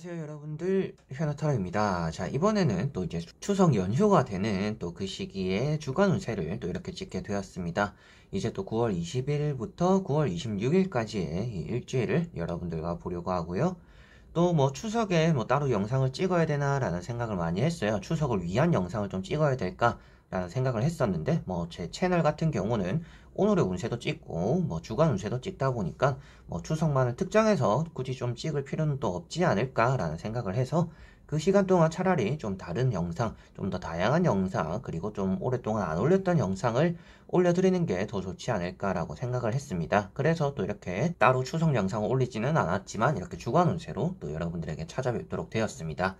안녕하세요 여러분들, 현아타로입니다. 자, 이번에는 또 이제 추석 연휴가 되는 또 그 시기에 주간 운세를 또 이렇게 찍게 되었습니다. 이제 또 9월 20일부터 9월 26일까지의 이 일주일을 여러분들과 보려고 하고요. 또 뭐 추석에 뭐 따로 영상을 찍어야 되나 라는 생각을 많이 했어요. 추석을 위한 영상을 좀 찍어야 될까 라는 생각을 했었는데, 뭐 제 채널 같은 경우는 오늘의 운세도 찍고 뭐 주간 운세도 찍다 보니까 뭐 추석만을 특정해서 굳이 좀 찍을 필요는 또 없지 않을까 라는 생각을 해서 그 시간 동안 차라리 좀 다른 영상, 좀 더 다양한 영상, 그리고 좀 오랫동안 안 올렸던 영상을 올려드리는 게 더 좋지 않을까라고 생각을 했습니다. 그래서 또 이렇게 따로 추석 영상을 올리지는 않았지만 이렇게 주간 운세로 또 여러분들에게 찾아뵙도록 되었습니다.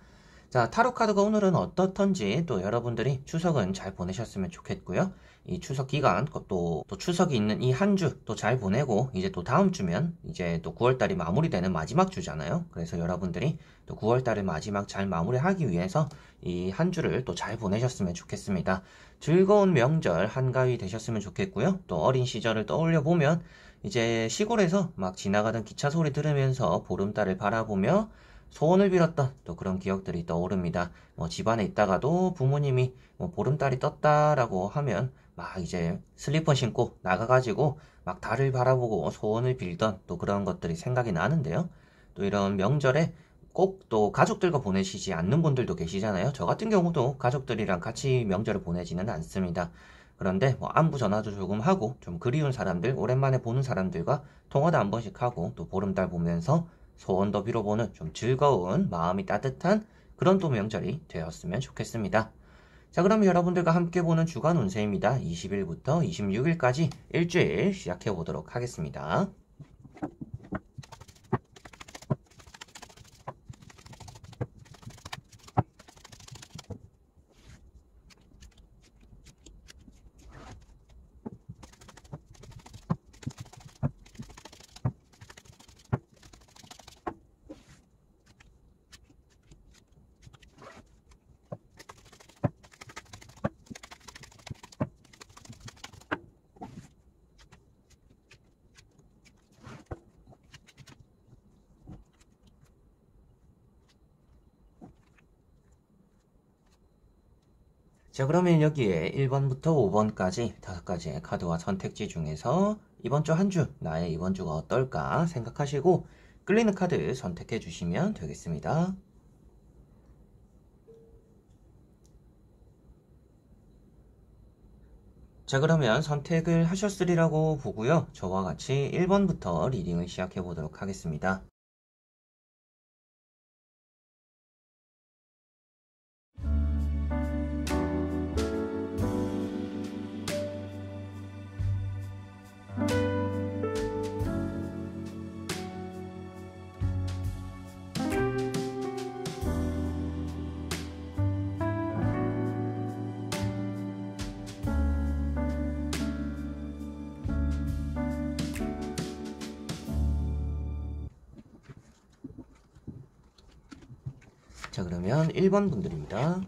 자, 타로 카드가 오늘은 어떻던지 또 여러분들이 추석은 잘 보내셨으면 좋겠고요. 이 추석 기간, 또 추석이 있는 이 한 주 또 잘 보내고, 이제 또 다음 주면 이제 또 9월달이 마무리되는 마지막 주잖아요. 그래서 여러분들이 또 9월달을 마지막 잘 마무리하기 위해서 이 한 주를 또 잘 보내셨으면 좋겠습니다. 즐거운 명절 한가위 되셨으면 좋겠고요. 또 어린 시절을 떠올려 보면 이제 시골에서 막 지나가던 기차 소리 들으면서 보름달을 바라보며 소원을 빌었던 또 그런 기억들이 떠오릅니다. 뭐 집안에 있다가도 부모님이 뭐 보름달이 떴다라고 하면 막 이제 슬리퍼 신고 나가가지고 막 달을 바라보고 소원을 빌던 또 그런 것들이 생각이 나는데요. 또 이런 명절에 꼭 또 가족들과 보내시지 않는 분들도 계시잖아요. 저 같은 경우도 가족들이랑 같이 명절을 보내지는 않습니다. 그런데 뭐 안부 전화도 조금 하고, 좀 그리운 사람들, 오랜만에 보는 사람들과 통화도 한 번씩 하고, 또 보름달 보면서 소원도 빌어보는 좀 즐거운, 마음이 따뜻한 그런 또 명절이 되었으면 좋겠습니다. 자, 그럼 여러분들과 함께 보는 주간 운세입니다. 20일부터 26일까지 일주일 시작해 보도록 하겠습니다. 자, 그러면 여기에 1번부터 5번까지 5가지의 카드와 선택지 중에서 이번 주 한 주, 나의 이번 주가 어떨까 생각하시고 끌리는 카드 선택해 주시면 되겠습니다. 자, 그러면 선택을 하셨으리라고 보고요. 저와 같이 1번부터 리딩을 시작해 보도록 하겠습니다. 자, 그러면 1번 분들입니다.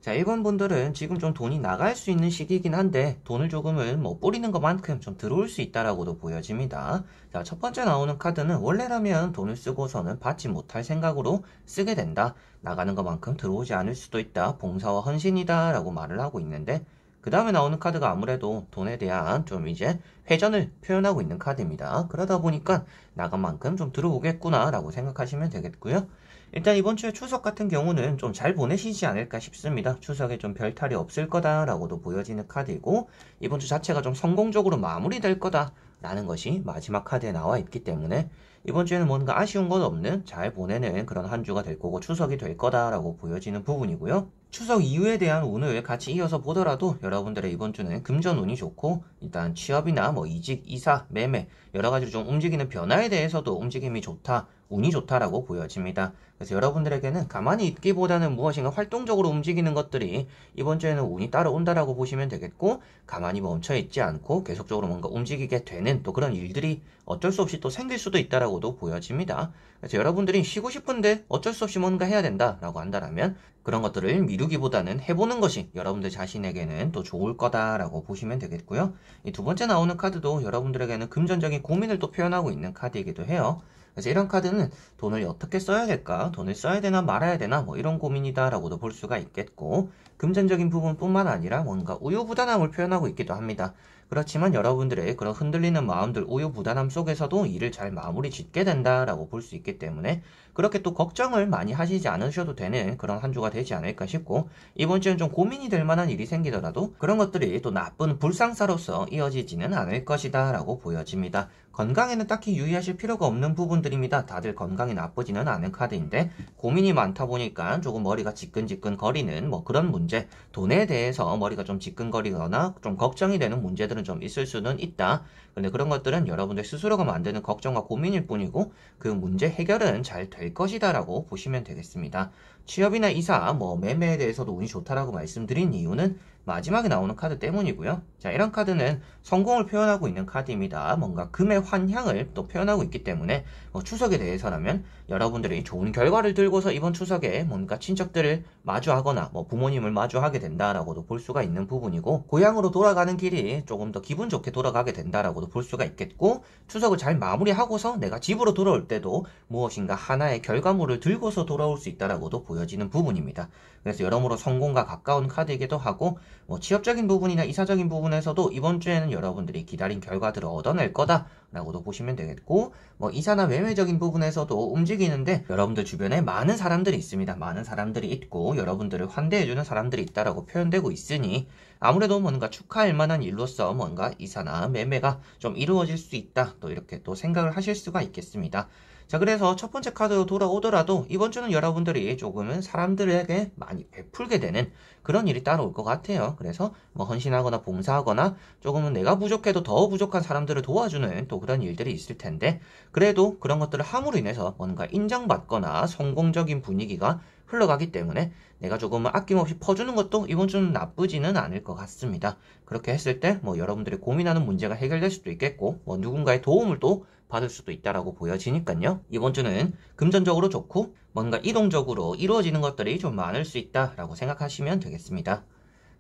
자, 1번 분들은 지금 좀 돈이 나갈 수 있는 시기이긴 한데 돈을 조금은 뭐 뿌리는 것만큼 좀 들어올 수 있다라고도 보여집니다. 자, 첫 번째 나오는 카드는 원래라면 돈을 쓰고서는 받지 못할 생각으로 쓰게 된다. 나가는 것만큼 들어오지 않을 수도 있다. 봉사와 헌신이다 라고 말을 하고 있는데, 그 다음에 나오는 카드가 아무래도 돈에 대한 좀 이제 회전을 표현하고 있는 카드입니다. 그러다 보니까 나간 만큼 좀 들어오겠구나 라고 생각하시면 되겠고요. 일단 이번 주에 추석 같은 경우는 좀 잘 보내시지 않을까 싶습니다. 추석에 좀 별탈이 없을 거다라고도 보여지는 카드이고, 이번 주 자체가 좀 성공적으로 마무리될 거다라는 것이 마지막 카드에 나와 있기 때문에 이번 주에는 뭔가 아쉬운 건 없는 잘 보내는 그런 한 주가 될 거고 추석이 될 거다라고 보여지는 부분이고요. 추석 이후에 대한 운을 같이 이어서 보더라도 여러분들의 이번 주는 금전 운이 좋고, 일단 취업이나 뭐 이직, 이사, 매매 여러 가지로 좀 움직이는 변화에 대해서도 움직임이 좋다, 운이 좋다라고 보여집니다. 그래서 여러분들에게는 가만히 있기보다는 무엇인가 활동적으로 움직이는 것들이 이번 주에는 운이 따라온다라고 보시면 되겠고, 가만히 멈춰 있지 않고 계속적으로 뭔가 움직이게 되는 또 그런 일들이 어쩔 수 없이 또 생길 수도 있다라고도 보여집니다. 그래서 여러분들이 쉬고 싶은데 어쩔 수 없이 뭔가 해야 된다라고 한다면 그런 것들을 미루기보다는 해보는 것이 여러분들 자신에게는 또 좋을 거다라고 보시면 되겠고요. 이 두 번째 나오는 카드도 여러분들에게는 금전적인 고민을 또 표현하고 있는 카드이기도 해요. 그래서 이런 카드는 돈을 어떻게 써야 될까? 돈을 써야 되나 말아야 되나? 뭐 이런 고민이다 라고도 볼 수가 있겠고, 금전적인 부분뿐만 아니라 뭔가 우유부단함을 표현하고 있기도 합니다. 그렇지만 여러분들의 그런 흔들리는 마음들, 우유부단함 속에서도 일을 잘 마무리 짓게 된다라고 볼 수 있기 때문에 그렇게 또 걱정을 많이 하시지 않으셔도 되는 그런 한 주가 되지 않을까 싶고, 이번 주엔 좀 고민이 될 만한 일이 생기더라도 그런 것들이 또 나쁜 불상사로서 이어지지는 않을 것이다 라고 보여집니다. 건강에는 딱히 유의하실 필요가 없는 부분들입니다. 다들 건강이 나쁘지는 않은 카드인데 고민이 많다 보니까 조금 머리가 지끈지끈 거리는 뭐 그런 문제, 돈에 대해서 머리가 좀 지끈거리거나 좀 걱정이 되는 문제들은 좀 있을 수는 있다. 근데 그런 것들은 여러분들 스스로가 만드는 걱정과 고민일 뿐이고 그 문제 해결은 잘 될 것이다 라고 보시면 되겠습니다. 취업이나 이사, 뭐 매매에 대해서도 운이 좋다라고 말씀드린 이유는 마지막에 나오는 카드 때문이고요. 자, 이런 카드는 성공을 표현하고 있는 카드입니다. 뭔가 금의 환향을 또 표현하고 있기 때문에 추석에 대해서라면 여러분들이 좋은 결과를 들고서 이번 추석에 뭔가 친척들을 마주하거나 뭐 부모님을 마주하게 된다라고도 볼 수가 있는 부분이고, 고향으로 돌아가는 길이 조금 더 기분 좋게 돌아가게 된다라고도 볼 수가 있겠고, 추석을 잘 마무리하고서 내가 집으로 돌아올 때도 무엇인가 하나의 결과물을 들고서 돌아올 수 있다라고도 보여지는 부분입니다. 그래서 여러모로 성공과 가까운 카드이기도 하고, 뭐 취업적인 부분이나 이사적인 부분에서도 이번 주에는 여러분들이 기다린 결과들을 얻어낼 거다라고도 보시면 되겠고, 뭐 이사나 매매적인 부분에서도 움직이는데 여러분들 주변에 많은 사람들이 있습니다. 많은 사람들이 있고 여러분들을 환대해주는 사람들이 있다라고 표현되고 있으니 아무래도 뭔가 축하할 만한 일로서 뭔가 이사나 매매가 좀 이루어질 수 있다, 또 이렇게 또 생각을 하실 수가 있겠습니다. 자, 그래서 첫 번째 카드로 돌아오더라도 이번 주는 여러분들이 조금은 사람들에게 많이 베풀게 되는 그런 일이 따라올 것 같아요. 그래서 뭐 헌신하거나 봉사하거나 조금은 내가 부족해도 더 부족한 사람들을 도와주는 또 그런 일들이 있을 텐데, 그래도 그런 것들을 함으로 인해서 뭔가 인정받거나 성공적인 분위기가 흘러가기 때문에 내가 조금은 아낌없이 퍼주는 것도 이번 주는 나쁘지는 않을 것 같습니다. 그렇게 했을 때 뭐 여러분들이 고민하는 문제가 해결될 수도 있겠고, 뭐 누군가의 도움을 또 받을 수도 있다라고 보여지니까요. 이번 주는 금전적으로 좋고 뭔가 이동적으로 이루어지는 것들이 좀 많을 수 있다라고 생각하시면 되겠습니다.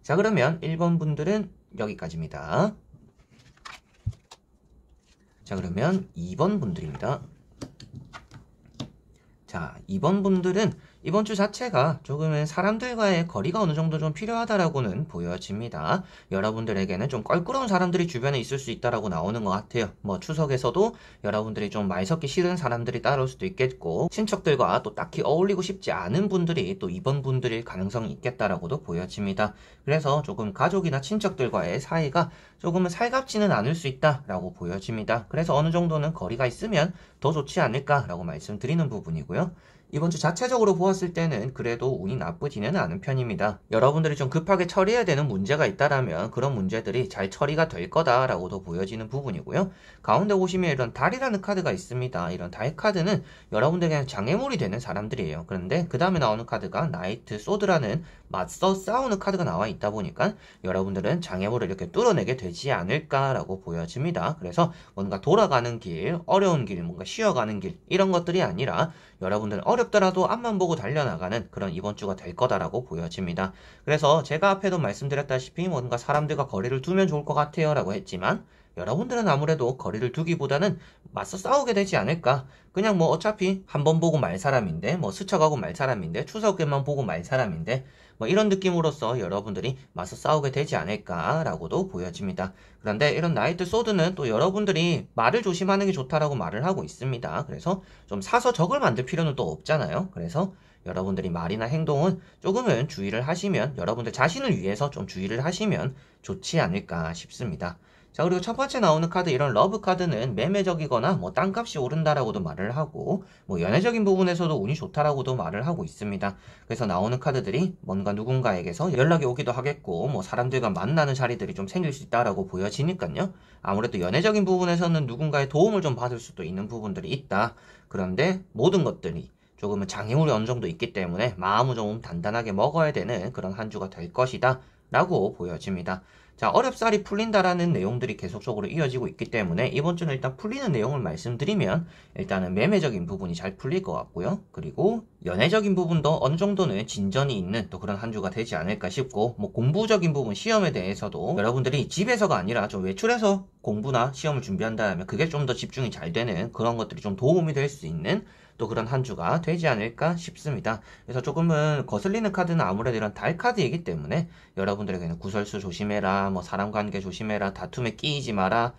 자, 그러면 1번 분들은 여기까지입니다. 자, 그러면 2번 분들입니다. 자, 2번 분들은 이번 주 자체가 조금은 사람들과의 거리가 어느 정도 좀 필요하다라고는 보여집니다. 여러분들에게는 좀 껄끄러운 사람들이 주변에 있을 수 있다라고 나오는 것 같아요. 뭐 추석에서도 여러분들이 좀 말 섞기 싫은 사람들이 따라올 수도 있겠고, 친척들과 또 딱히 어울리고 싶지 않은 분들이 또 이번 분들일 가능성이 있겠다라고도 보여집니다. 그래서 조금 가족이나 친척들과의 사이가 조금은 살갑지는 않을 수 있다라고 보여집니다. 그래서 어느 정도는 거리가 있으면 더 좋지 않을까라고 말씀드리는 부분이고요. 이번 주 자체적으로 보았을 때는 그래도 운이 나쁘지는 않은 편입니다. 여러분들이 좀 급하게 처리해야 되는 문제가 있다라면 그런 문제들이 잘 처리가 될 거다라고도 보여지는 부분이고요. 가운데 보시면 이런 달이라는 카드가 있습니다. 이런 달 카드는 여러분들이 그냥 장애물이 되는 사람들이에요. 그런데 그 다음에 나오는 카드가 나이트 소드라는 맞서 싸우는 카드가 나와 있다 보니까 여러분들은 장애물을 이렇게 뚫어내게 되지 않을까라고 보여집니다. 그래서 뭔가 돌아가는 길, 어려운 길, 뭔가 쉬어가는 길, 이런 것들이 아니라 여러분들은 어렵더라도 앞만 보고 달려나가는 그런 이번 주가 될 거다라고 보여집니다. 그래서 제가 앞에도 말씀드렸다시피 뭔가 사람들과 거리를 두면 좋을 것 같아요 라고 했지만, 여러분들은 아무래도 거리를 두기보다는 맞서 싸우게 되지 않을까. 그냥 뭐 어차피 한 번 보고 말 사람인데, 뭐 스쳐가고 말 사람인데, 추석에만 보고 말 사람인데, 뭐 이런 느낌으로서 여러분들이 맞서 싸우게 되지 않을까라고도 보여집니다. 그런데 이런 나이트 소드는 또 여러분들이 말을 조심하는 게 좋다라고 말을 하고 있습니다. 그래서 좀 사서 적을 만들 필요는 또 없잖아요. 그래서 여러분들이 말이나 행동은 조금은 주의를 하시면, 여러분들 자신을 위해서 좀 주의를 하시면 좋지 않을까 싶습니다. 자, 그리고 첫 번째 나오는 카드, 이런 러브 카드는 매매적이거나 뭐 땅값이 오른다라고도 말을 하고, 뭐 연애적인 부분에서도 운이 좋다라고도 말을 하고 있습니다. 그래서 나오는 카드들이 뭔가 누군가에게서 연락이 오기도 하겠고, 뭐 사람들과 만나는 자리들이 좀 생길 수 있다라고 보여지니까요. 아무래도 연애적인 부분에서는 누군가의 도움을 좀 받을 수도 있는 부분들이 있다. 그런데 모든 것들이 조금은 장애물이 어느 정도 있기 때문에 마음을 좀 단단하게 먹어야 되는 그런 한 주가 될 것이다 라고 보여집니다. 자, 어렵사리 풀린다라는 내용들이 계속적으로 이어지고 있기 때문에 이번 주는 일단 풀리는 내용을 말씀드리면 일단은 매매적인 부분이 잘 풀릴 것 같고요. 그리고 연애적인 부분도 어느 정도는 진전이 있는 또 그런 한 주가 되지 않을까 싶고, 뭐 공부적인 부분 시험에 대해서도 여러분들이 집에서가 아니라 좀 외출해서 공부나 시험을 준비한다면 그게 좀 더 집중이 잘 되는 그런 것들이 좀 도움이 될 수 있는 또 그런 한 주가 되지 않을까 싶습니다. 그래서 조금은 거슬리는 카드는 아무래도 이런 달 카드이기 때문에 여러분들에게는 구설수 조심해라, 뭐 사람관계 조심해라, 다툼에 끼이지 마라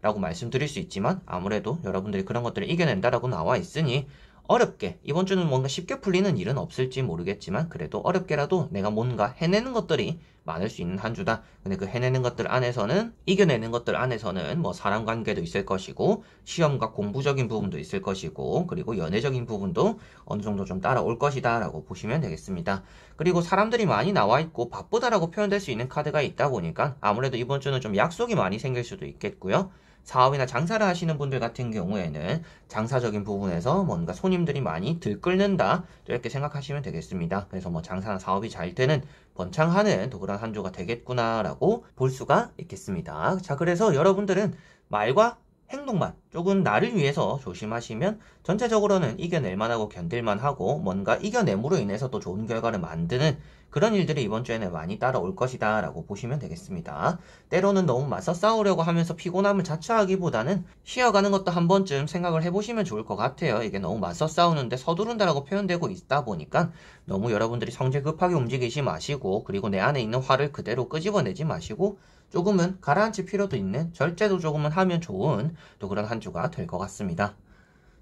라고 말씀드릴 수 있지만, 아무래도 여러분들이 그런 것들을 이겨낸다라고 나와 있으니 어렵게, 이번 주는 뭔가 쉽게 풀리는 일은 없을지 모르겠지만 그래도 어렵게라도 내가 뭔가 해내는 것들이 많을 수 있는 한 주다. 근데 그 해내는 것들 안에서는, 이겨내는 것들 안에서는 뭐 사람 관계도 있을 것이고 시험과 공부적인 부분도 있을 것이고 그리고 연애적인 부분도 어느 정도 좀 따라올 것이다 라고 보시면 되겠습니다. 그리고 사람들이 많이 나와 있고 바쁘다라고 표현될 수 있는 카드가 있다 보니까 아무래도 이번 주는 좀 약속이 많이 생길 수도 있겠고요. 사업이나 장사를 하시는 분들 같은 경우에는 장사적인 부분에서 뭔가 손님들이 많이 들끓는다, 이렇게 생각하시면 되겠습니다. 그래서 뭐 장사나 사업이 잘 되는, 번창하는 또 그런 한 주가 되겠구나라고 볼 수가 있겠습니다. 자, 그래서 여러분들은 말과 행동만 조금 나를 위해서 조심하시면 전체적으로는 이겨낼 만하고 견딜 만하고 뭔가 이겨냄으로 인해서 또 좋은 결과를 만드는 그런 일들이 이번 주에는 많이 따라올 것이다 라고 보시면 되겠습니다. 때로는 너무 맞서 싸우려고 하면서 피곤함을 자초하기보다는 쉬어가는 것도 한 번쯤 생각을 해보시면 좋을 것 같아요. 이게 너무 맞서 싸우는데 서두른다라고 표현되고 있다 보니까 너무 여러분들이 성질 급하게 움직이지 마시고, 그리고 내 안에 있는 화를 그대로 끄집어내지 마시고 조금은 가라앉힐 필요도 있는, 절제도 조금은 하면 좋은 또 그런 한 주가 될 것 같습니다.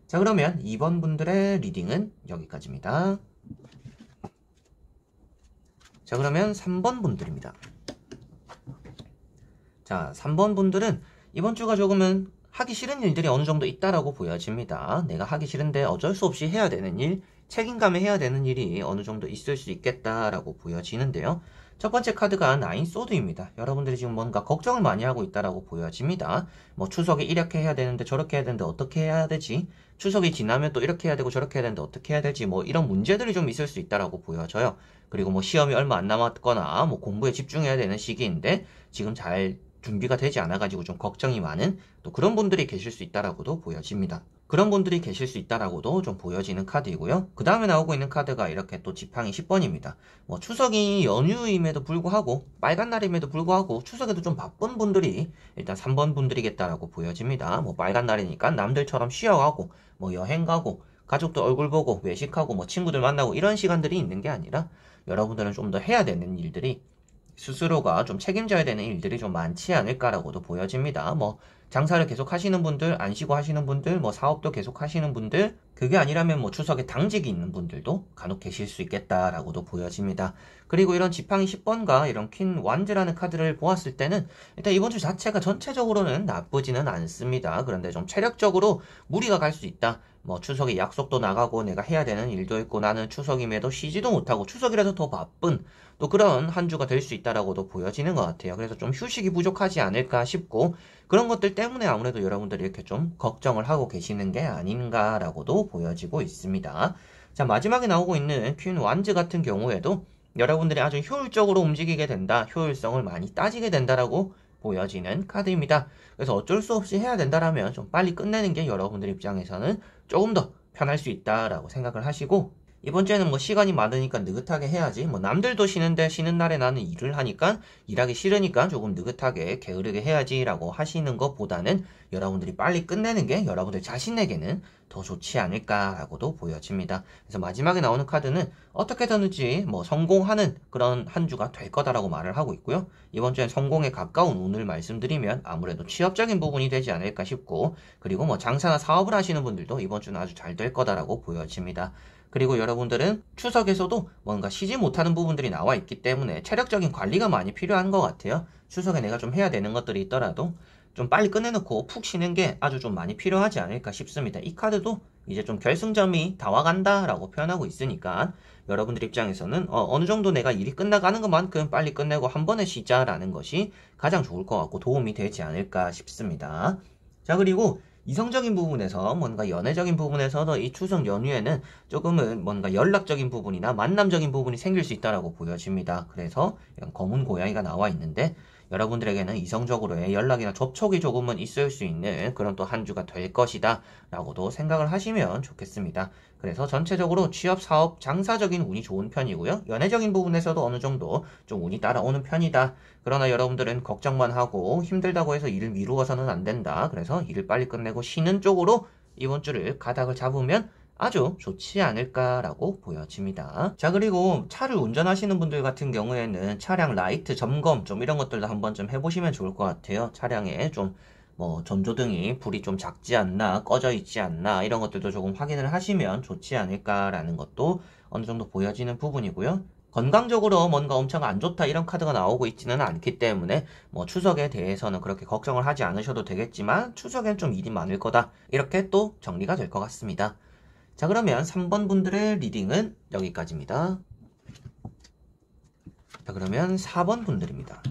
자, 그러면 2번 분들의 리딩은 여기까지입니다. 자, 그러면 3번 분들입니다. 자, 3번 분들은 이번 주가 조금은 하기 싫은 일들이 어느 정도 있다라고 보여집니다. 내가 하기 싫은데 어쩔 수 없이 해야 되는 일, 책임감에 해야 되는 일이 어느 정도 있을 수 있겠다라고 보여지는데요. 첫 번째 카드가 나인 소드입니다. 여러분들이 지금 뭔가 걱정을 많이 하고 있다라고 보여집니다. 뭐 추석에 이렇게 해야 되는데 저렇게 해야 되는데 어떻게 해야 되지? 추석이 지나면 또 이렇게 해야 되고 저렇게 해야 되는데 어떻게 해야 될지, 뭐 이런 문제들이 좀 있을 수 있다라고 보여져요. 그리고 뭐 시험이 얼마 안 남았거나 뭐 공부에 집중해야 되는 시기인데 지금 잘 준비가 되지 않아가지고 좀 걱정이 많은 또 그런 분들이 계실 수 있다라고도 보여집니다. 그런 분들이 계실 수 있다라고도 좀 보여지는 카드이고요. 그 다음에 나오고 있는 카드가 이렇게 또 지팡이 10번입니다. 뭐 추석이 연휴임에도 불구하고, 빨간 날임에도 불구하고 추석에도 좀 바쁜 분들이 일단 3번 분들이겠다라고 보여집니다. 뭐 빨간 날이니까 남들처럼 쉬어가고 뭐 여행 가고 가족들 얼굴 보고 외식하고 뭐 친구들 만나고 이런 시간들이 있는 게 아니라 여러분들은 좀 더 해야 되는 일들이, 스스로가 좀 책임져야 되는 일들이 좀 많지 않을까라고도 보여집니다. 뭐 장사를 계속 하시는 분들, 안 쉬고 하시는 분들, 뭐 사업도 계속 하시는 분들, 그게 아니라면 뭐 추석에 당직이 있는 분들도 간혹 계실 수 있겠다라고도 보여집니다. 그리고 이런 지팡이 10번과 이런 퀸 완즈라는 카드를 보았을 때는 일단 이번 주 자체가 전체적으로는 나쁘지는 않습니다. 그런데 좀 체력적으로 무리가 갈 수 있다. 뭐 추석에 약속도 나가고 내가 해야 되는 일도 있고 나는 추석임에도 쉬지도 못하고 추석이라서 더 바쁜 또 그런 한 주가 될 수 있다라고도 보여지는 것 같아요. 그래서 좀 휴식이 부족하지 않을까 싶고, 그런 것들 때문에 아무래도 여러분들이 이렇게 좀 걱정을 하고 계시는 게 아닌가라고도 보여지고 있습니다. 자, 마지막에 나오고 있는 퀸 완즈 같은 경우에도 여러분들이 아주 효율적으로 움직이게 된다, 효율성을 많이 따지게 된다라고 보여지는 카드입니다. 그래서 어쩔 수 없이 해야 된다라면 좀 빨리 끝내는 게 여러분들 입장에서는 조금 더 편할 수 있다라고 생각을 하시고, 이번 주에는 뭐 시간이 많으니까 느긋하게 해야지, 뭐 남들도 쉬는데 쉬는 날에 나는 일을 하니까 일하기 싫으니까 조금 느긋하게 게으르게 해야지 라고 하시는 것보다는 여러분들이 빨리 끝내는 게 여러분들 자신에게는 더 좋지 않을까라고도 보여집니다. 그래서 마지막에 나오는 카드는 어떻게든지 뭐 성공하는 그런 한 주가 될 거다라고 말을 하고 있고요. 이번 주엔 성공에 가까운 운을 말씀드리면 아무래도 취업적인 부분이 되지 않을까 싶고, 그리고 뭐 장사나 사업을 하시는 분들도 이번 주는 아주 잘 될 거다라고 보여집니다. 그리고 여러분들은 추석에서도 뭔가 쉬지 못하는 부분들이 나와 있기 때문에 체력적인 관리가 많이 필요한 것 같아요. 추석에 내가 좀 해야 되는 것들이 있더라도 좀 빨리 끝내놓고 푹 쉬는 게 아주 좀 많이 필요하지 않을까 싶습니다. 이 카드도 이제 좀 결승점이 다 와간다 라고 표현하고 있으니까 여러분들 입장에서는 어느 정도 내가 일이 끝나가는 것만큼 빨리 끝내고 한 번에 쉬자라는 것이 가장 좋을 것 같고 도움이 되지 않을까 싶습니다. 자, 그리고 이성적인 부분에서 뭔가 연애적인 부분에서도 이 추석 연휴에는 조금은 뭔가 연락적인 부분이나 만남적인 부분이 생길 수 있다라고 보여집니다. 그래서 이런 검은 고양이가 나와 있는데 여러분들에게는 이성적으로의 연락이나 접촉이 조금은 있을 수 있는 그런 또 한 주가 될 것이다 라고도 생각을 하시면 좋겠습니다. 그래서 전체적으로 취업, 사업, 장사적인 운이 좋은 편이고요. 연애적인 부분에서도 어느 정도 좀 운이 따라오는 편이다. 그러나 여러분들은 걱정만 하고 힘들다고 해서 일을 미루어서는 안 된다. 그래서 일을 빨리 끝내고 쉬는 쪽으로 이번 주를 가닥을 잡으면 아주 좋지 않을까라고 보여집니다. 자, 그리고 차를 운전하시는 분들 같은 경우에는 차량 라이트 점검 좀 이런 것들도 한번 좀 해보시면 좋을 것 같아요. 차량에 좀 뭐 전조등이 불이 좀 작지 않나 꺼져 있지 않나 이런 것들도 조금 확인을 하시면 좋지 않을까라는 것도 어느 정도 보여지는 부분이고요. 건강적으로 뭔가 엄청 안 좋다 이런 카드가 나오고 있지는 않기 때문에 뭐 추석에 대해서는 그렇게 걱정을 하지 않으셔도 되겠지만 추석엔 좀 일이 많을 거다 이렇게 또 정리가 될 것 같습니다. 자, 그러면 3번 분들의 리딩은 여기까지입니다. 자, 그러면 4번 분들입니다.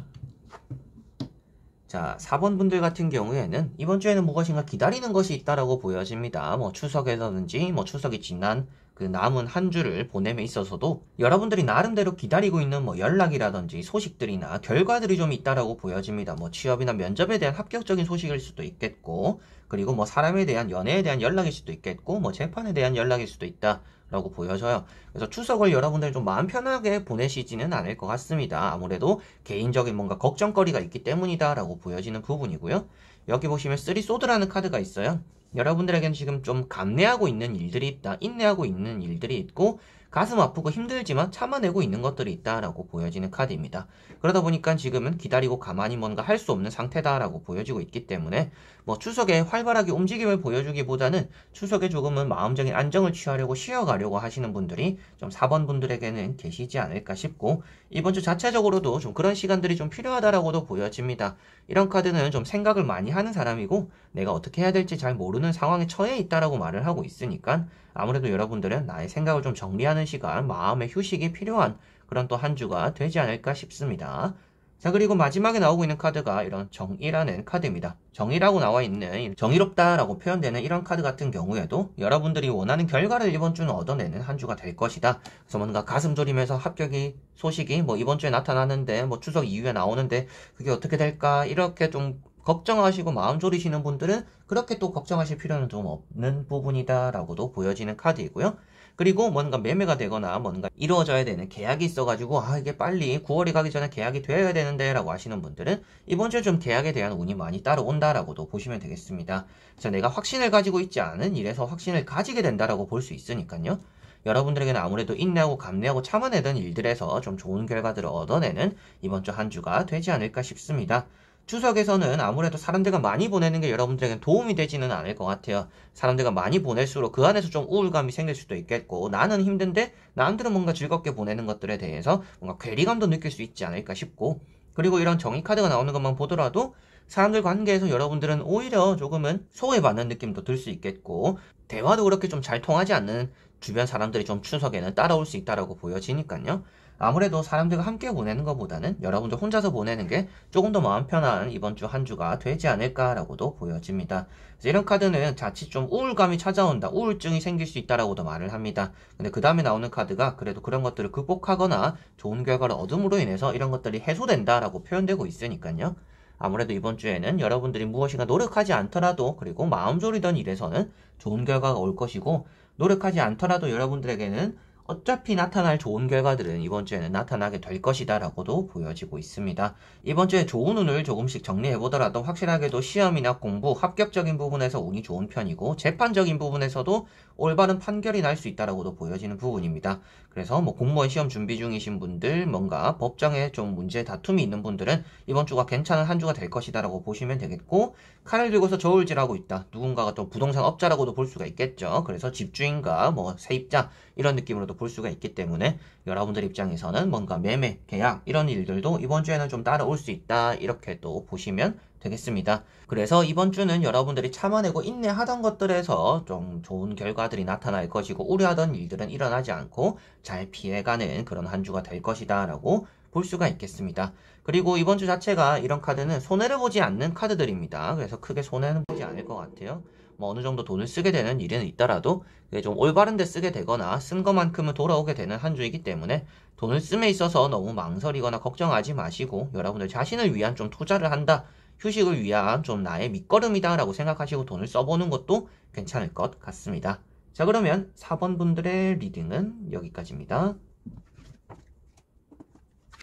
자, 4번 분들 같은 경우에는 이번 주에는 무엇인가 기다리는 것이 있다라고 보여집니다. 뭐 추석에서든지 뭐 추석이 지난 그 남은 한 주를 보냄에 있어서도 여러분들이 나름대로 기다리고 있는 뭐 연락이라든지 소식들이나 결과들이 좀 있다라고 보여집니다. 뭐 취업이나 면접에 대한 합격적인 소식일 수도 있겠고, 그리고 뭐 사람에 대한 연애에 대한 연락일 수도 있겠고, 뭐 재판에 대한 연락일 수도 있다. 라고 보여져요. 그래서 추석을 여러분들 좀 마음 편하게 보내시지는 않을 것 같습니다. 아무래도 개인적인 뭔가 걱정거리가 있기 때문이다 라고 보여지는 부분이고요. 여기 보시면 쓰리 소드라는 카드가 있어요. 여러분들에게는 지금 좀 감내하고 있는 일들이 있다, 인내하고 있는 일들이 있고, 가슴 아프고 힘들지만 참아내고 있는 것들이 있다라고 보여지는 카드입니다. 그러다 보니까 지금은 기다리고 가만히 뭔가 할 수 없는 상태다라고 보여지고 있기 때문에 뭐 추석에 활발하게 움직임을 보여주기보다는 추석에 조금은 마음적인 안정을 취하려고 쉬어가려고 하시는 분들이 좀 4번 분들에게는 계시지 않을까 싶고, 이번 주 자체적으로도 좀 그런 시간들이 좀 필요하다라고도 보여집니다. 이런 카드는 좀 생각을 많이 하는 사람이고 내가 어떻게 해야 될지 잘 모르는 상황에 처해 있다라고 말을 하고 있으니까 아무래도 여러분들은 나의 생각을 좀 정리하는 시간, 마음의 휴식이 필요한 그런 또 한 주가 되지 않을까 싶습니다. 자, 그리고 마지막에 나오고 있는 카드가 이런 정의라는 카드입니다. 정의라고 나와 있는 정의롭다라고 표현되는 이런 카드 같은 경우에도 여러분들이 원하는 결과를 이번 주는 얻어내는 한 주가 될 것이다. 그래서 뭔가 가슴 졸이면서 합격이 소식이 뭐 이번 주에 나타나는데 뭐 추석 이후에 나오는데 그게 어떻게 될까 이렇게 좀 걱정하시고 마음 졸이시는 분들은 그렇게 또 걱정하실 필요는 좀 없는 부분이다라고도 보여지는 카드이고요. 그리고 뭔가 매매가 되거나 뭔가 이루어져야 되는 계약이 있어가지고 이게 빨리 9월이 가기 전에 계약이 되어야 되는데 라고 하시는 분들은 이번 주에 좀 계약에 대한 운이 많이 따라온다라고도 보시면 되겠습니다. 그래서 내가 확신을 가지고 있지 않은 일에서 확신을 가지게 된다라고 볼 수 있으니까요. 여러분들에게는 아무래도 인내하고 감내하고 참아내던 일들에서 좀 좋은 결과들을 얻어내는 이번 주 한 주가 되지 않을까 싶습니다. 추석에서는 아무래도 사람들과 많이 보내는 게 여러분들에겐 도움이 되지는 않을 것 같아요. 사람들과 많이 보낼수록 그 안에서 좀 우울감이 생길 수도 있겠고, 나는 힘든데 남들은 뭔가 즐겁게 보내는 것들에 대해서 뭔가 괴리감도 느낄 수 있지 않을까 싶고, 그리고 이런 정의 카드가 나오는 것만 보더라도 사람들 관계에서 여러분들은 오히려 조금은 소외받는 느낌도 들 수 있겠고, 대화도 그렇게 좀 잘 통하지 않는 주변 사람들이 좀 추석에는 따라올 수 있다라고 보여지니까요. 아무래도 사람들과 함께 보내는 것보다는 여러분들 혼자서 보내는 게 조금 더 마음 편한 이번 주 한 주가 되지 않을까라고도 보여집니다. 그래서 이런 카드는 자칫 좀 우울감이 찾아온다, 우울증이 생길 수 있다라고도 말을 합니다. 근데 그 다음에 나오는 카드가 그래도 그런 것들을 극복하거나 좋은 결과를 얻음으로 인해서 이런 것들이 해소된다라고 표현되고 있으니까요. 아무래도 이번 주에는 여러분들이 무엇인가 노력하지 않더라도 그리고 마음 졸이던 일에서는 좋은 결과가 올 것이고, 노력하지 않더라도 여러분들에게는 어차피 나타날 좋은 결과들은 이번 주에는 나타나게 될 것이다 라고도 보여지고 있습니다. 이번 주에 좋은 운을 조금씩 정리해보더라도 확실하게도 시험이나 공부, 합격적인 부분에서 운이 좋은 편이고 재판적인 부분에서도 올바른 판결이 날 수 있다라고도 보여지는 부분입니다. 그래서 뭐 공무원 시험 준비 중이신 분들, 뭔가 법정에 좀 문제 다툼이 있는 분들은 이번 주가 괜찮은 한 주가 될 것이다 라고 보시면 되겠고, 칼을 들고서 저울질하고 있다, 누군가가 또 부동산 업자라고도 볼 수가 있겠죠. 그래서 집주인과 뭐 세입자 이런 느낌으로도 볼 수가 있기 때문에 여러분들 입장에서는 뭔가 매매, 계약 이런 일들도 이번 주에는 좀 따라올 수 있다 이렇게 또 보시면 되겠습니다. 그래서 이번 주는 여러분들이 참아내고 인내하던 것들에서 좀 좋은 결과들이 나타날 것이고, 우려하던 일들은 일어나지 않고 잘 피해가는 그런 한 주가 될 것이다 라고 볼 수가 있겠습니다. 그리고 이번 주 자체가 이런 카드는 손해를 보지 않는 카드들입니다. 그래서 크게 손해는 보지 않을 것 같아요. 뭐 어느 정도 돈을 쓰게 되는 일은 있더라도 그게 좀 올바른 데 쓰게 되거나 쓴 것만큼은 돌아오게 되는 한 주이기 때문에 돈을 씀에 있어서 너무 망설이거나 걱정하지 마시고 여러분들 자신을 위한 좀 투자를 한다. 휴식을 위한 좀 나의 밑거름이다 라고 생각하시고 돈을 써보는 것도 괜찮을 것 같습니다. 자, 그러면 4번 분들의 리딩은 여기까지입니다.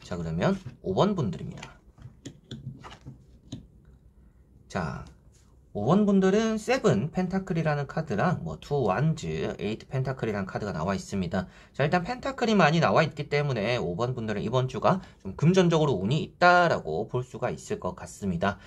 자, 그러면 5번 분들입니다. 자, 5번 분들은 7 펜타클이라는 카드랑 뭐 2 완즈, 8 펜타클이라는 카드가 나와 있습니다. 자, 일단 펜타클이 많이 나와 있기 때문에 5번 분들은 이번 주가 좀 금전적으로 운이 있다라고 볼 수가 있을 것 같습니다.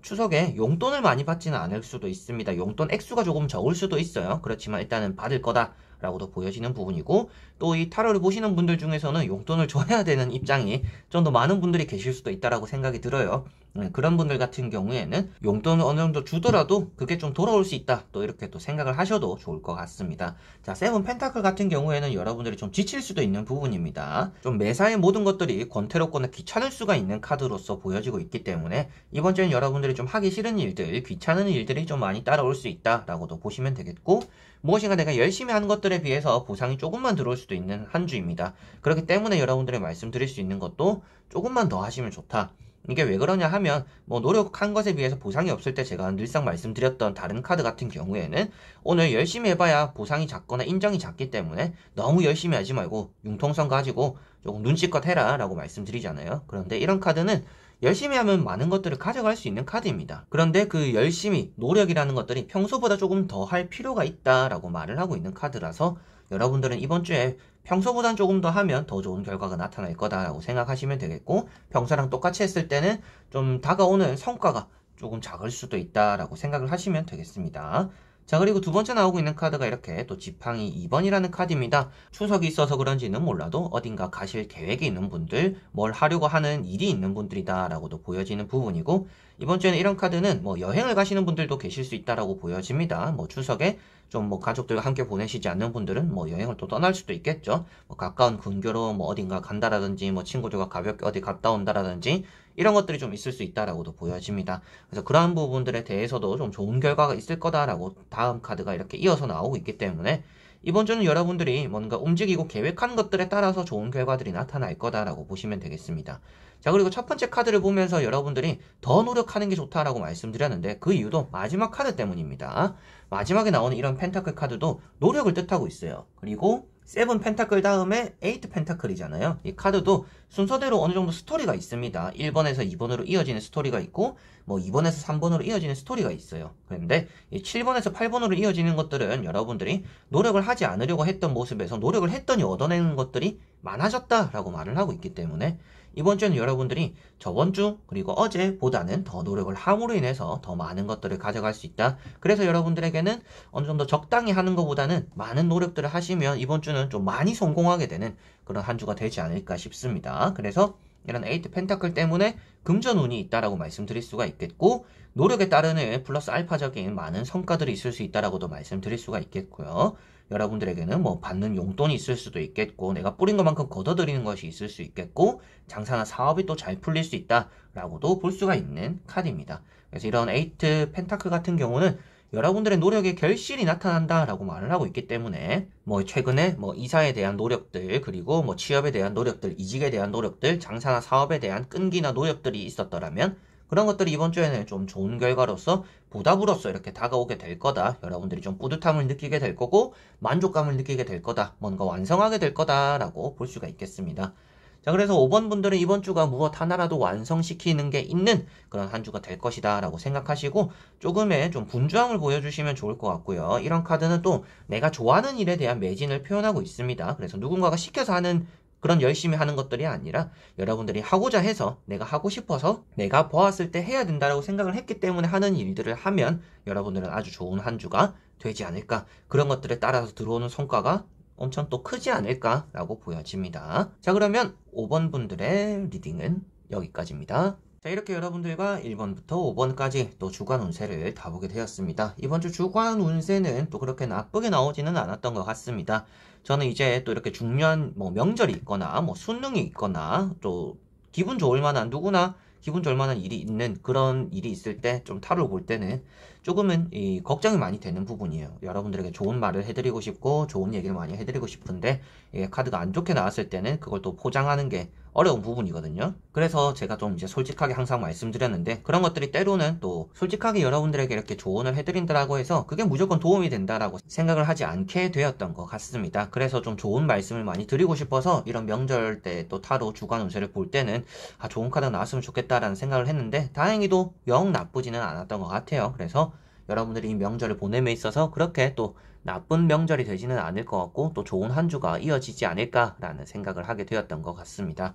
추석에 용돈을 많이 받지는 않을 수도 있습니다. 용돈 액수가 조금 적을 수도 있어요. 그렇지만 일단은 받을 거다 라고도 보여지는 부분이고, 또 이 타로를 보시는 분들 중에서는 용돈을 줘야 되는 입장이 좀 더 많은 분들이 계실 수도 있다라고 생각이 들어요. 그런 분들 같은 경우에는 용돈을 어느 정도 주더라도 그게 좀 돌아올 수 있다, 또 이렇게 또 생각을 하셔도 좋을 것 같습니다. 자, 7 펜타클 같은 경우에는 여러분들이 좀 지칠 수도 있는 부분입니다. 좀 매사의 모든 것들이 권태롭거나 귀찮을 수가 있는 카드로서 보여지고 있기 때문에 이번 주엔 여러분들이 좀 하기 싫은 일들, 귀찮은 일들이 좀 많이 따라올 수 있다라고도 보시면 되겠고, 무엇인가 내가 열심히 하는 것들에 비해서 보상이 조금만 들어올 수도 있는 한 주입니다. 그렇기 때문에 여러분들이 말씀드릴 수 있는 것도 조금만 더 하시면 좋다. 이게 왜 그러냐 하면 뭐 노력한 것에 비해서 보상이 없을 때 제가 늘상 말씀드렸던 다른 카드 같은 경우에는 오늘 열심히 해봐야 보상이 작거나 인정이 작기 때문에 너무 열심히 하지 말고 융통성 가지고 조금 눈치껏 해라 라고 말씀드리잖아요. 그런데 이런 카드는 열심히 하면 많은 것들을 가져갈 수 있는 카드입니다. 그런데 그 열심히, 노력이라는 것들이 평소보다 조금 더 할 필요가 있다라고 말을 하고 있는 카드라서 여러분들은 이번 주에 평소보단 조금 더 하면 더 좋은 결과가 나타날 거다라고 생각하시면 되겠고, 평소랑 똑같이 했을 때는 좀 다가오는 성과가 조금 작을 수도 있다라고 생각을 하시면 되겠습니다. 자, 그리고 두 번째 나오고 있는 카드가 이렇게 또 지팡이 2번이라는 카드입니다. 추석이 있어서 그런지는 몰라도 어딘가 가실 계획이 있는 분들, 뭘 하려고 하는 일이 있는 분들이다 라고도 보여지는 부분이고, 이번 주에는 이런 카드는 뭐 여행을 가시는 분들도 계실 수 있다라고 보여집니다. 뭐 추석에 좀 뭐 가족들과 함께 보내시지 않는 분들은 뭐 여행을 또 떠날 수도 있겠죠. 뭐 가까운 근교로 뭐 어딘가 간다라든지 뭐 친구들과 가볍게 어디 갔다 온다라든지 이런 것들이 좀 있을 수 있다라고도 보여집니다. 그래서 그러한 부분들에 대해서도 좀 좋은 결과가 있을 거다라고 다음 카드가 이렇게 이어서 나오고 있기 때문에 이번 주는 여러분들이 뭔가 움직이고 계획한 것들에 따라서 좋은 결과들이 나타날 거다라고 보시면 되겠습니다. 자, 그리고 첫 번째 카드를 보면서 여러분들이 더 노력하는 게 좋다라고 말씀드렸는데 그 이유도 마지막 카드 때문입니다. 마지막에 나오는 이런 펜타클 카드도 노력을 뜻하고 있어요. 그리고 7 펜타클 다음에 8 펜타클이잖아요. 이 카드도 순서대로 어느 정도 스토리가 있습니다. 1번에서 2번으로 이어지는 스토리가 있고 뭐 2번에서 3번으로 이어지는 스토리가 있어요. 그런데 이 7번에서 8번으로 이어지는 것들은 여러분들이 노력을 하지 않으려고 했던 모습에서 노력을 했더니 얻어내는 것들이 많아졌다라고 말을 하고 있기 때문에 이번 주에는 여러분들이 저번 주 그리고 어제보다는 더 노력을 함으로 인해서 더 많은 것들을 가져갈 수 있다. 그래서 여러분들에게는 어느 정도 적당히 하는 것보다는 많은 노력들을 하시면 이번 주는 좀 많이 성공하게 되는 그런 한 주가 되지 않을까 싶습니다. 그래서 이런 8 펜타클 때문에 금전운이 있다라고 말씀드릴 수가 있겠고, 노력에 따르는 플러스 알파적인 많은 성과들이 있을 수 있다라고도 말씀드릴 수가 있겠고요. 여러분들에게는 뭐 받는 용돈이 있을 수도 있겠고, 내가 뿌린 것만큼 걷어들이는 것이 있을 수 있겠고, 장사나 사업이 또 잘 풀릴 수 있다라고도 볼 수가 있는 카드입니다. 그래서 이런 8 펜타클 같은 경우는 여러분들의 노력의 결실이 나타난다라고 말을 하고 있기 때문에 뭐 최근에 뭐 이사에 대한 노력들, 그리고 뭐 취업에 대한 노력들, 이직에 대한 노력들, 장사나 사업에 대한 끈기나 노력들이 있었더라면 그런 것들이 이번 주에는 좀 좋은 결과로서 보답으로서 이렇게 다가오게 될 거다. 여러분들이 좀 뿌듯함을 느끼게 될 거고 만족감을 느끼게 될 거다. 뭔가 완성하게 될 거다라고 볼 수가 있겠습니다. 자, 그래서 5번 분들은 이번 주가 무엇 하나라도 완성시키는 게 있는 그런 한 주가 될 것이다 라고 생각하시고 조금의 좀 분주함을 보여주시면 좋을 것 같고요. 이런 카드는 또 내가 좋아하는 일에 대한 매진을 표현하고 있습니다. 그래서 누군가가 시켜서 하는 그런 열심히 하는 것들이 아니라 여러분들이 하고자 해서, 내가 하고 싶어서, 내가 보았을 때 해야 된다라고 생각을 했기 때문에 하는 일들을 하면 여러분들은 아주 좋은 한 주가 되지 않을까, 그런 것들에 따라서 들어오는 성과가 엄청 또 크지 않을까라고 보여집니다. 자, 그러면 5번 분들의 리딩은 여기까지입니다. 자, 이렇게 여러분들과 1번부터 5번까지 또 주간 운세를 다 보게 되었습니다. 이번 주 주간 운세는 또 그렇게 나쁘게 나오지는 않았던 것 같습니다. 저는 이제 또 이렇게 중요한 뭐 명절이 있거나 뭐 수능이 있거나 또 기분 좋을 만한, 누구나 기분 좋을 만한 일이 있는 그런 일이 있을 때 좀 타로를 볼 때는 조금은 이 걱정이 많이 되는 부분이에요. 여러분들에게 좋은 말을 해드리고 싶고 좋은 얘기를 많이 해드리고 싶은데 이게 카드가 안 좋게 나왔을 때는 그걸 또 포장하는 게 어려운 부분이거든요. 그래서 제가 좀 이제 솔직하게 항상 말씀드렸는데 그런 것들이 때로는 또 솔직하게 여러분들에게 이렇게 조언을 해드린다라고 해서 그게 무조건 도움이 된다라고 생각을 하지 않게 되었던 것 같습니다. 그래서 좀 좋은 말씀을 많이 드리고 싶어서 이런 명절 때 또 타로 주간 운세를 볼 때는 좋은 카드가 나왔으면 좋겠다라는 생각을 했는데 다행히도 영 나쁘지는 않았던 것 같아요. 그래서 여러분들이 이 명절을 보냄에 있어서 그렇게 또 나쁜 명절이 되지는 않을 것 같고 또 좋은 한 주가 이어지지 않을까라는 생각을 하게 되었던 것 같습니다.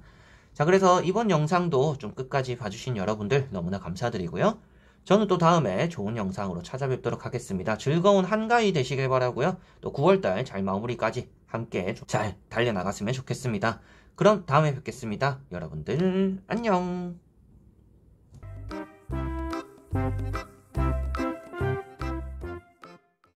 자, 그래서 이번 영상도 좀 끝까지 봐주신 여러분들 너무나 감사드리고요. 저는 또 다음에 좋은 영상으로 찾아뵙도록 하겠습니다. 즐거운 한가위 되시길 바라고요. 또 9월달 잘 마무리까지 함께 잘 달려나갔으면 좋겠습니다. 그럼 다음에 뵙겠습니다. 여러분들 안녕.